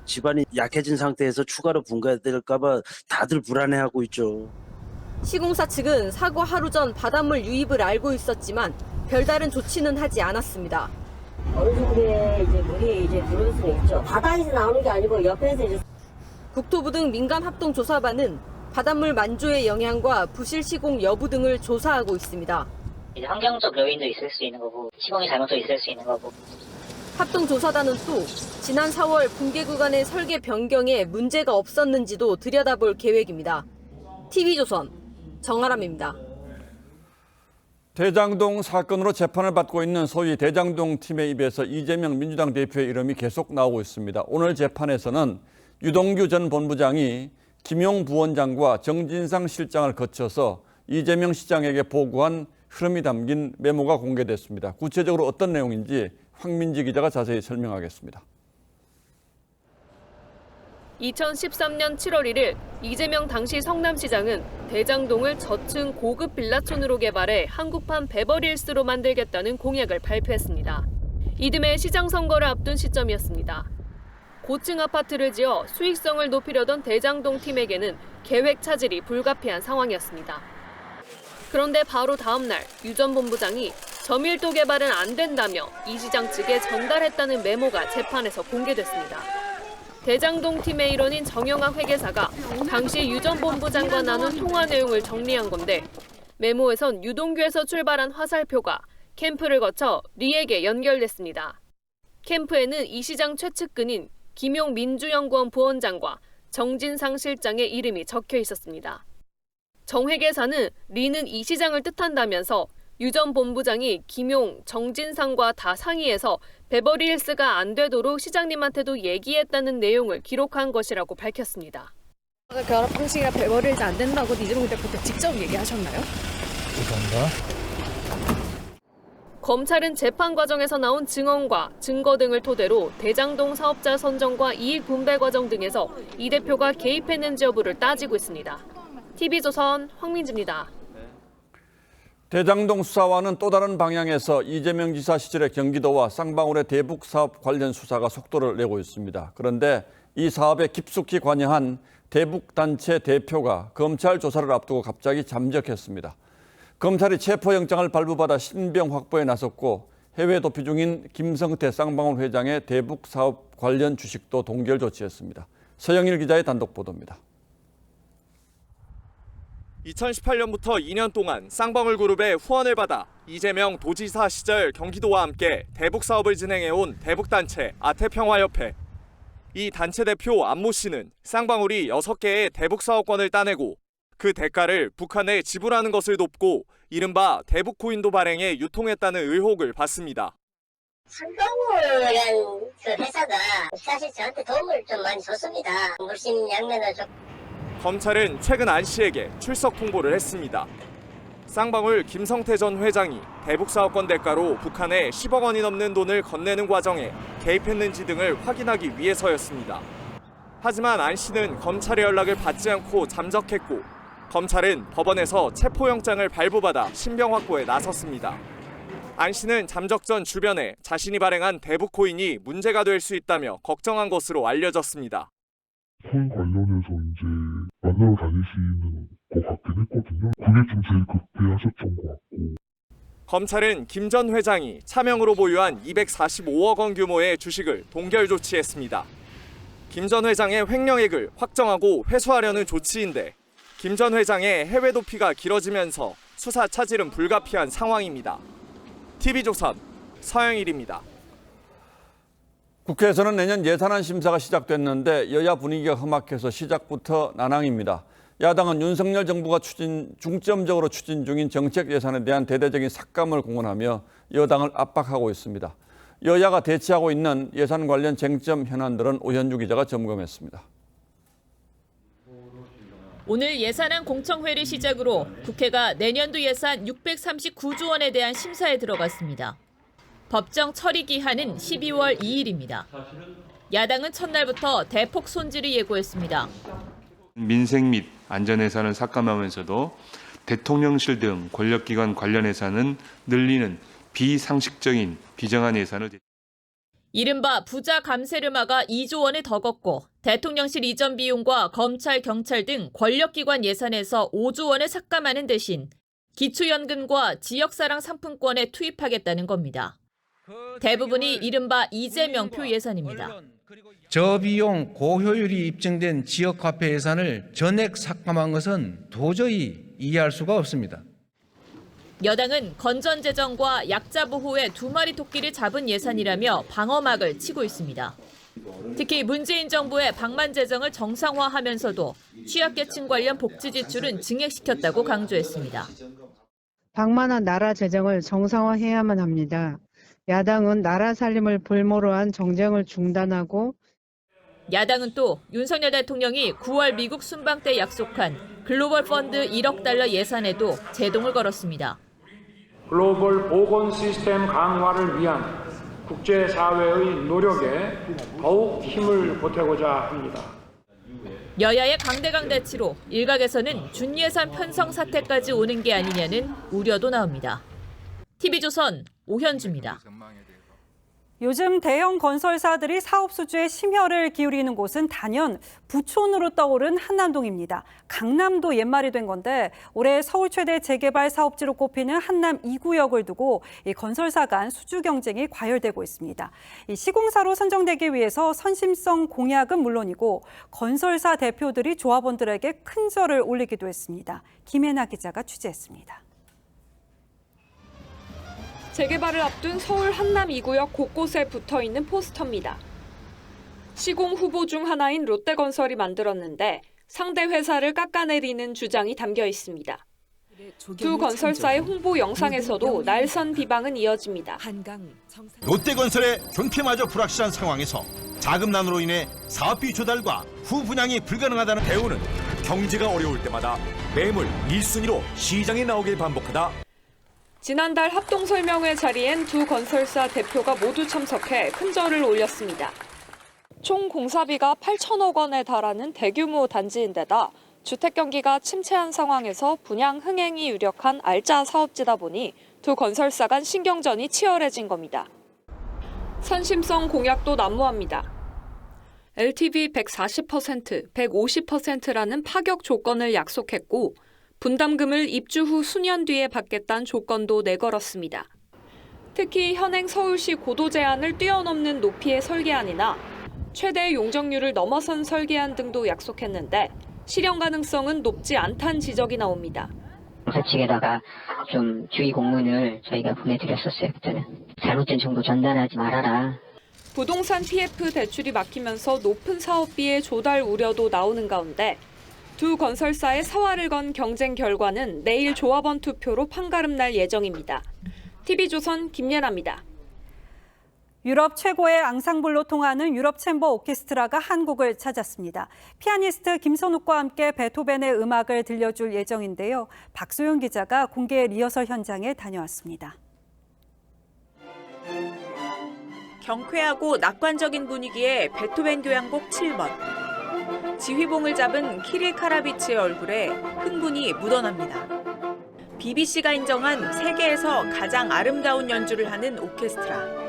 집안이 약해진 상태에서 추가로 붕괴될까 봐 다들 불안해하고 있죠.
시공사 측은 사고 하루 전 바닷물 유입을 알고 있었지만 별다른 조치는 하지 않았습니다.
어느 정도의 물이 들어올 수는 있죠. 바다에서 나오는 게 아니고 옆에서
국토부 등 민간 합동 조사반은 바닷물 만조의 영향과 부실 시공 여부 등을 조사하고 있습니다.
환경적 요인도 있을 수 있는 거고 시공의 잘못도 있을 수 있는 거고.
합동조사단은 또 지난 4월 붕괴 구간의 설계 변경에 문제가 없었는지도 들여다볼 계획입니다. TV조선 정아람입니다.
대장동 사건으로 재판을 받고 있는 소위 대장동 팀의 입에서 이재명 민주당 대표의 이름이 계속 나오고 있습니다. 오늘 재판에서는 유동규 전 본부장이 김용 부원장과 정진상 실장을 거쳐서 이재명 시장에게 보고한 흐름이 담긴 메모가 공개됐습니다. 구체적으로 어떤 내용인지 황민지 기자가 자세히 설명하겠습니다.
2013년 7월 1일 이재명 당시 성남시장은 대장동을 저층 고급 빌라촌으로 개발해 한국판 베버리힐스로 만들겠다는 공약을 발표했습니다. 이듬해 시장 선거를 앞둔 시점이었습니다. 고층 아파트를 지어 수익성을 높이려던 대장동 팀에게는 계획 차질이 불가피한 상황이었습니다. 그런데 바로 다음 날 유 전 본부장이 저밀도 개발은 안 된다며 이 시장 측에 전달했다는 메모가 재판에서 공개됐습니다. 대장동 팀의 일원인 정영학 회계사가 당시 유 전 본부장과 나눈 통화 내용을 정리한 건데 메모에선 유동규에서 출발한 화살표가 캠프를 거쳐 리에게 연결됐습니다. 캠프에는 이 시장 최측근인 김용 민주연구원 부원장과 정진상 실장의 이름이 적혀 있었습니다. 정 회계사는 리는 이 시장을 뜻한다면서 유 전 본부장이 김용, 정진상과 다 상의해서 베버리힐스가 안 되도록 시장님한테도 얘기했다는 내용을 기록한 것이라고 밝혔습니다.
결합 방식이라 베버리힐스 안 된다고 이재명 대표한테 직접 얘기하셨나요? 죄송합니다.
검찰은 재판 과정에서 나온 증언과 증거 등을 토대로 대장동 사업자 선정과 이익 분배 과정 등에서 이 대표가 개입했는지 여부를 따지고 있습니다. TV조선 황민지입니다.
대장동 수사와는 또 다른 방향에서 이재명 지사 시절의 경기도와 쌍방울의 대북 사업 관련 수사가 속도를 내고 있습니다. 그런데 이 사업에 깊숙이 관여한 대북단체 대표가 검찰 조사를 앞두고 갑자기 잠적했습니다. 검찰이 체포영장을 발부받아 신병 확보에 나섰고 해외 도피 중인 김성태 쌍방울 회장의 대북 사업 관련 주식도 동결 조치했습니다. 서영일 기자의 단독 보도입니다.
2018년부터 2년 동안 쌍방울 그룹의 후원을 받아 이재명 도지사 시절 경기도와 함께 대북 사업을 진행해온 대북단체 아태평화협회. 이 단체 대표 안모 씨는 쌍방울이 6개의 대북 사업권을 따내고 그 대가를 북한에 지불하는 것을 돕고 이른바 대북 코인도 발행해 유통했다는 의혹을 받습니다.
쌍방울이라는 그 회사가 사실 저한테 도움을 좀 많이 줬습니다. 물심양면을 좀.
검찰은 최근 안 씨에게 출석 통보를 했습니다. 쌍방울 김성태 전 회장이 대북 사업권 대가로 북한에 10억 원이 넘는 돈을 건네는 과정에 개입했는지 등을 확인하기 위해서였습니다. 하지만 안 씨는 검찰의 연락을 받지 않고 잠적했고 검찰은 법원에서 체포영장을 발부받아 신병 확보에 나섰습니다. 안 씨는 잠적 전 주변에 자신이 발행한 대북 코인이 문제가 될 수 있다며 걱정한 것으로 알려졌습니다.
코인 관련해서 이제 만나러 다니시는 것 같긴 했거든요. 그게 좀 제일 급해하셨던 것 같고.
검찰은 김 전 회장이 차명으로 보유한 245억 원 규모의 주식을 동결 조치했습니다. 김 전 회장의 횡령액을 확정하고 회수하려는 조치인데 김 전 회장의 해외 도피가 길어지면서 수사 차질은 불가피한 상황입니다. TV조선 서영일입니다.
국회에서는 내년 예산안 심사가 시작됐는데 여야 분위기가 험악해서 시작부터 난항입니다. 야당은 윤석열 정부가 중점적으로 추진 중인 정책 예산에 대한 대대적인 삭감을 공언하며 여당을 압박하고 있습니다. 여야가 대치하고 있는 예산 관련 쟁점 현안들은 오현주 기자가 점검했습니다.
오늘 예산안 공청회를 시작으로 국회가 내년도 예산 639조 원에 대한 심사에 들어갔습니다. 법정 처리 기한은 12월 2일입니다. 야당은 첫날부터 대폭 손질을 예고했습니다.
민생 및 안전 예산을 삭감하면서도 대통령실 등 권력기관 관련 예산은 늘리는 비상식적인 비정한 예산을
이른바 부자 감세를 막아 2조 원을 더 걷고 대통령실 이전 비용과 검찰, 경찰 등 권력기관 예산에서 5조 원을 삭감하는 대신 기초연금과 지역사랑 상품권에 투입하겠다는 겁니다. 대부분이 이른바 이재명표 예산입니다.
저비용 고효율이 입증된 지역화폐 예산을 전액 삭감한 것은 도저히 이해할 수가 없습니다.
여당은 건전재정과 약자 보호에 두 마리 토끼를 잡은 예산이라며 방어막을 치고 있습니다. 특히 문재인 정부의 방만 재정을 정상화하면서도 취약계층 관련 복지 지출은 증액시켰다고 강조했습니다.
방만한 나라 재정을 정상화해야만 합니다. 야당은 나라 살림을 볼모로 한 정쟁을 중단하고
야당은 또 윤석열 대통령이 9월 미국 순방 때 약속한 글로벌 펀드 1억 달러 예산에도 제동을 걸었습니다.
글로벌 보건 시스템 강화를 위한
국제사회의 노력에 더욱 힘을 보태고자 합니다.
여야의 강대강 대치로 일각에서는 준예산 편성 사태까지 오는 게 아니냐는 우려도 나옵니다. TV조선 오현주입니다.
요즘 대형 건설사들이 사업 수주에 심혈을 기울이는 곳은 단연 부촌으로 떠오른 한남동입니다. 강남도 옛말이 된 건데 올해 서울 최대 재개발 사업지로 꼽히는 한남 2구역을 두고 이 건설사 간 수주 경쟁이 과열되고 있습니다. 이 시공사로 선정되기 위해서 선심성 공약은 물론이고 건설사 대표들이 조합원들에게 큰 절을 올리기도 했습니다. 김혜나 기자가 취재했습니다.
재개발을 앞둔 서울 한남 2구역 곳곳에 붙어있는 포스터입니다. 시공 후보 중 하나인 롯데건설이 만들었는데 상대 회사를 깎아내리는 주장이 담겨 있습니다. 두 건설사의 홍보 영상에서도 날선 비방은 이어집니다.
롯데건설의 존폐마저 불확실한 상황에서 자금난으로 인해 사업비 조달과 후분양이 불가능하다는 대우는 경제가 어려울 때마다 매물 1순위로 시장에 나오길 반복하다.
지난달 합동설명회 자리엔 두 건설사 대표가 모두 참석해 큰 절을 올렸습니다. 총 공사비가 8천억 원에 달하는 대규모 단지인데다 주택 경기가 침체한 상황에서 분양 흥행이 유력한 알짜 사업지다 보니 두 건설사 간 신경전이 치열해진 겁니다. 선심성 공약도 난무합니다. LTV 140%, 150%라는 파격 조건을 약속했고 분담금을 입주 후 수년 뒤에 받겠다는 조건도 내걸었습니다. 특히 현행 서울시 고도 제한을 뛰어넘는 높이의 설계안이나 최대 용적률을 넘어선 설계안 등도 약속했는데 실현 가능성은 높지 않다는 지적이 나옵니다.
사측에다가 좀 주의 공문을 저희가 보내드렸었어요. 그때는 잘못된 정보 전달하지 말아라.
부동산 PF 대출이 막히면서 높은 사업비의 조달 우려도 나오는 가운데 두 건설사의 사활을 건 경쟁 결과는 내일 조합원 투표로 판가름 날 예정입니다. TV조선 김예나입니다.
유럽 최고의 앙상블로 통하는 유럽 챔버 오케스트라가 한국을 찾았습니다. 피아니스트 김선욱과 함께 베토벤의 음악을 들려줄 예정인데요. 박소영 기자가 공개 리허설 현장에 다녀왔습니다.
경쾌하고 낙관적인 분위기의 베토벤 교향곡 7번. 지휘봉을 잡은 키릴 카라비치의 얼굴에 흥분이 묻어납니다. BBC가 인정한 세계에서 가장 아름다운 연주를 하는 오케스트라.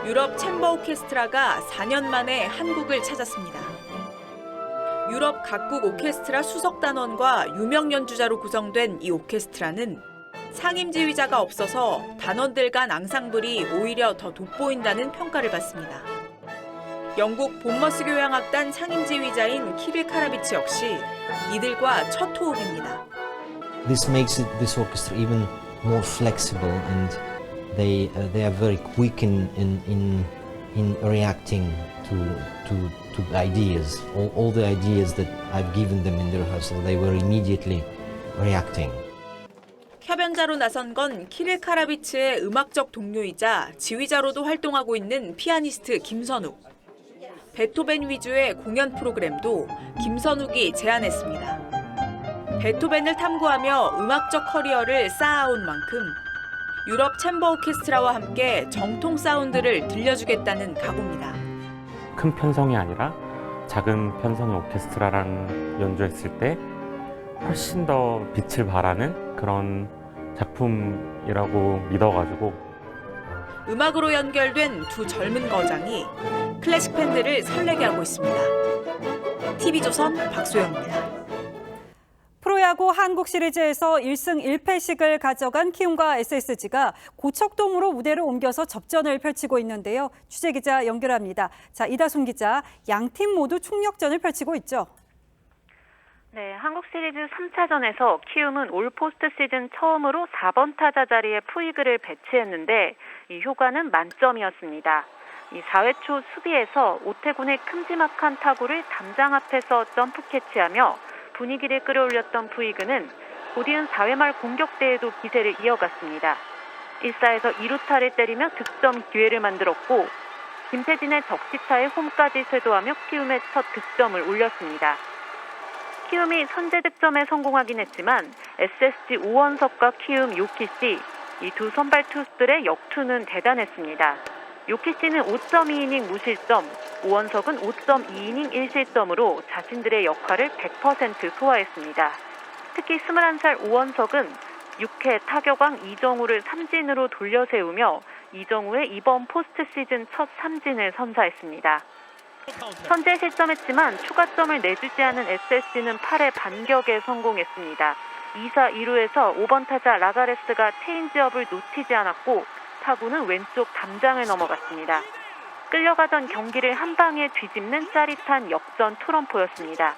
유럽 챔버 오케스트라가 4년 만에 한국을 찾았습니다. 유럽 각국 오케스트라 수석단원과 유명 연주자로 구성된 이 오케스트라는 상임지휘자가 없어서 단원들 간 앙상블이 오히려 더 돋보인다는 평가를 받습니다. 영국 본머스 교향악단 상임지휘자인 키릴 카라비치 역시 이들과 첫 호흡입니다.
This makes this orchestra even more flexible, and they are very quick in reacting to ideas. All the ideas that I've given them in the rehearsal, they were immediately reacting.
협연자로 나선 건 키릴 카라비치의 음악적 동료이자 지휘자로도 활동하고 있는 피아니스트 김선욱. 베토벤 위주의 공연 프로그램도 김선욱이 제안했습니다. 베토벤을 탐구하며 음악적 커리어를 쌓아온 만큼 유럽 챔버 오케스트라와 함께 정통 사운드를 들려주겠다는 각오입니다.
큰 편성이 아니라 작은 편성의 오케스트라랑 연주했을 때 훨씬 더 빛을 발하는 그런 작품이라고 믿어가지고
음악으로 연결된 두 젊은 거장이 클래식 팬들을 설레게 하고 있습니다. TV조선 박소영입니다.
프로야구 한국 시리즈에서 1승 1패씩을 가져간 키움과 SSG가 고척돔으로 무대를 옮겨서 접전을 펼치고 있는데요. 취재기자 연결합니다. 자, 이다순 기자, 양팀 모두 총력전을 펼치고 있죠.
네, 한국 시리즈 3차전에서 키움은 올 포스트 시즌 처음으로 4번 타자 자리에 푸이그를 배치했는데 이 효과는 만점이었습니다. 이 4회 초 수비에서 오태군의 큼지막한 타구를 담장 앞에서 점프 캐치하며 분위기를 끌어올렸던 푸이그는 곧이은 4회 말 공격대에도 기세를 이어갔습니다. 1사에서 2루타를 때리며 득점 기회를 만들었고 김태진의 적시타에 홈까지 쇄도하며 키움의 첫 득점을 올렸습니다. 키움이 선제 득점에 성공하긴 했지만 SSG 오원석과 키움 요키씨 이 두 선발 투수들의 역투는 대단했습니다. 요키씨는 5.2이닝 무실점, 오원석은 5.2이닝 1실점으로 자신들의 역할을 100% 소화했습니다. 특히 21살 오원석은 6회 타격왕 이정우를 삼진으로 돌려세우며 이정우의 이번 포스트 시즌 첫 삼진을 선사했습니다. 선제 실점했지만 추가점을 내주지 않은 SSG는 8회 반격에 성공했습니다. 2사 2루에서 5번 타자 라가레스가 체인지업을 놓치지 않았고 타구는 왼쪽 담장을 넘어갔습니다. 끌려가던 경기를 한 방에 뒤집는 짜릿한 역전 트럼프였습니다.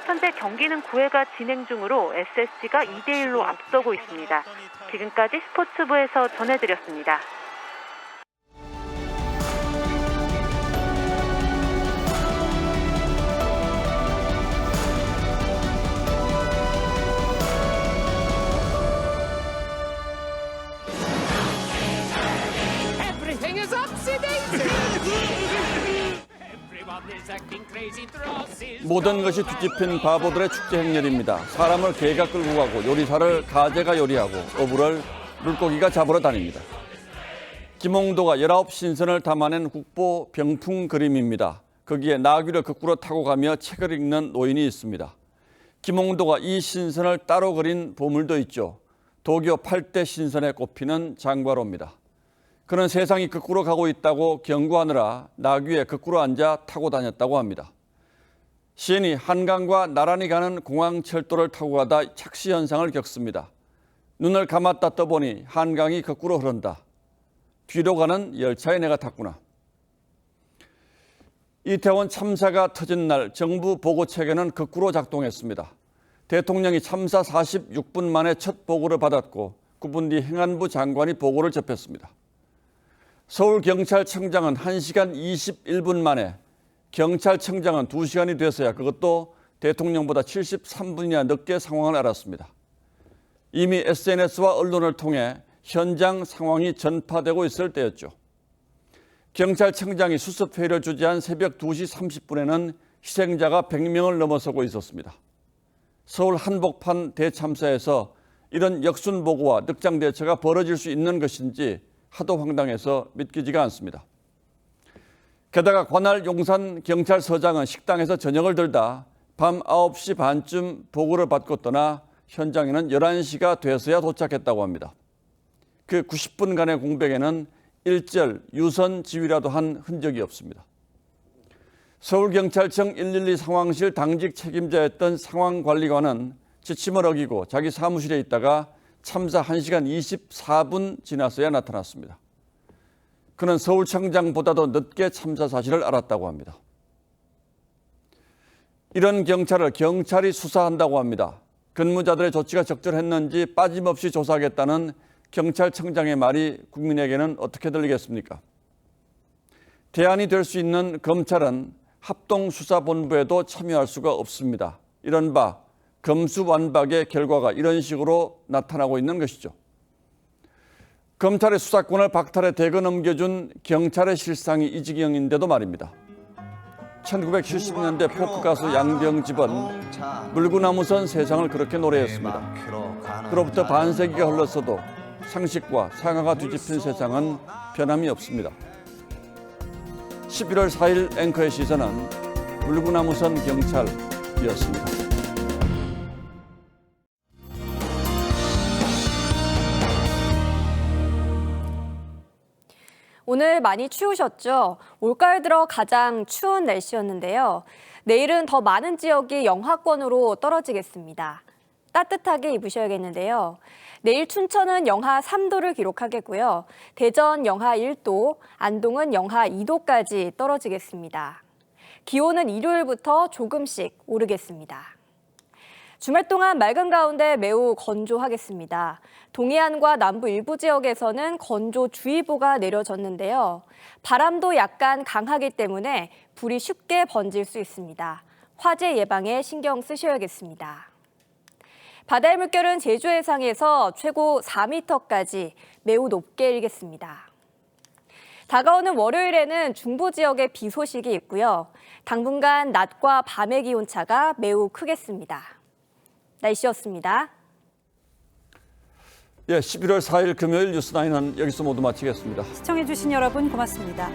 현재 경기는 9회가 진행 중으로 SSG가 2대1로 앞서고 있습니다. 지금까지 스포츠부에서 전해드렸습니다.
모든 것이 뒤집힌 바보들의 축제 행렬입니다. 사람을 개가 끌고 가고 요리사를 가재가 요리하고 어부를 물고기가 잡으러 다닙니다. 김홍도가 19신선을 담아낸 국보 병풍 그림입니다. 거기에 나귀를 거꾸로 타고 가며 책을 읽는 노인이 있습니다. 김홍도가 이 신선을 따로 그린 보물도 있죠. 도교 8대 신선에 꼽히는 장과로입니다. 그는 세상이 거꾸로 가고 있다고 경고하느라 나귀에 거꾸로 앉아 타고 다녔다고 합니다. 시인이 한강과 나란히 가는 공항철도를 타고 가다 착시 현상을 겪습니다. 눈을 감았다 떠보니 한강이 거꾸로 흐른다. 뒤로 가는 열차에 내가 탔구나. 이태원 참사가 터진 날 정부 보고체계는 거꾸로 작동했습니다. 대통령이 참사 46분 만에 첫 보고를 받았고 9분 뒤 행안부 장관이 보고를 접했습니다. 서울경찰청장은 1시간 21분 만에, 경찰청장은 2시간이 돼서야 그것도 대통령보다 73분이나 늦게 상황을 알았습니다. 이미 SNS와 언론을 통해 현장 상황이 전파되고 있을 때였죠. 경찰청장이 수습회의를 주재한 새벽 2시 30분에는 희생자가 100명을 넘어서고 있었습니다. 서울 한복판 대참사에서 이런 역순보고와 늑장대처가 벌어질 수 있는 것인지 하도 황당해서 믿기지가 않습니다. 게다가 관할 용산 경찰서장은 식당에서 저녁을 들다 밤 9시 반쯤 보고를 받고 떠나 현장에는 11시가 돼서야 도착했다고 합니다. 그 90분간의 공백에는 일절 유선 지휘라도 한 흔적이 없습니다. 서울경찰청 112 상황실 당직 책임자였던 상황관리관은 지침을 어기고 자기 사무실에 있다가 참사 1시간 24분 지나서야 나타났습니다. 그는 서울청장보다도 늦게 참사 사실을 알았다고 합니다. 이런 경찰을 경찰이 수사한다고 합니다. 근무자들의 조치가 적절했는지 빠짐없이 조사하겠다는 경찰청장의 말이 국민에게는 어떻게 들리겠습니까? 대안이 될 수 있는 검찰은 합동수사본부에도 참여할 수가 없습니다. 이른바 검수완박의 결과가 이런 식으로 나타나고 있는 것이죠. 검찰의 수사권을 박탈해 대거 넘겨준 경찰의 실상이 이 지경인데도 말입니다. 1970년대 포크 가수 양병집은 물구나무선 세상을 그렇게 노래했습니다. 그로부터 반세기가 흘렀어도 상식과 상하가 뒤집힌 세상은 변함이 없습니다. 11월 4일 앵커의 시선은 물구나무선 경찰이었습니다.
오늘 많이 추우셨죠? 올가을 들어 가장 추운 날씨였는데요. 내일은 더 많은 지역이 영하권으로 떨어지겠습니다. 따뜻하게 입으셔야겠는데요. 내일 춘천은 영하 3도를 기록하겠고요. 대전 영하 1도, 안동은 영하 2도까지 떨어지겠습니다. 기온은 일요일부터 조금씩 오르겠습니다. 주말 동안 맑은 가운데 매우 건조하겠습니다. 동해안과 남부 일부 지역에서는 건조주의보가 내려졌는데요. 바람도 약간 강하기 때문에 불이 쉽게 번질 수 있습니다. 화재 예방에 신경 쓰셔야겠습니다. 바다의 물결은 제주 해상에서 최고 4m까지 매우 높게 일겠습니다. 다가오는 월요일에는 중부 지역에 비 소식이 있고요. 당분간 낮과 밤의 기온차가 매우 크겠습니다. 날씨였습니다.
예, 11월 4일 금요일 뉴스9은 여기서 모두 마치겠습니다.
시청해주신 여러분 고맙습니다.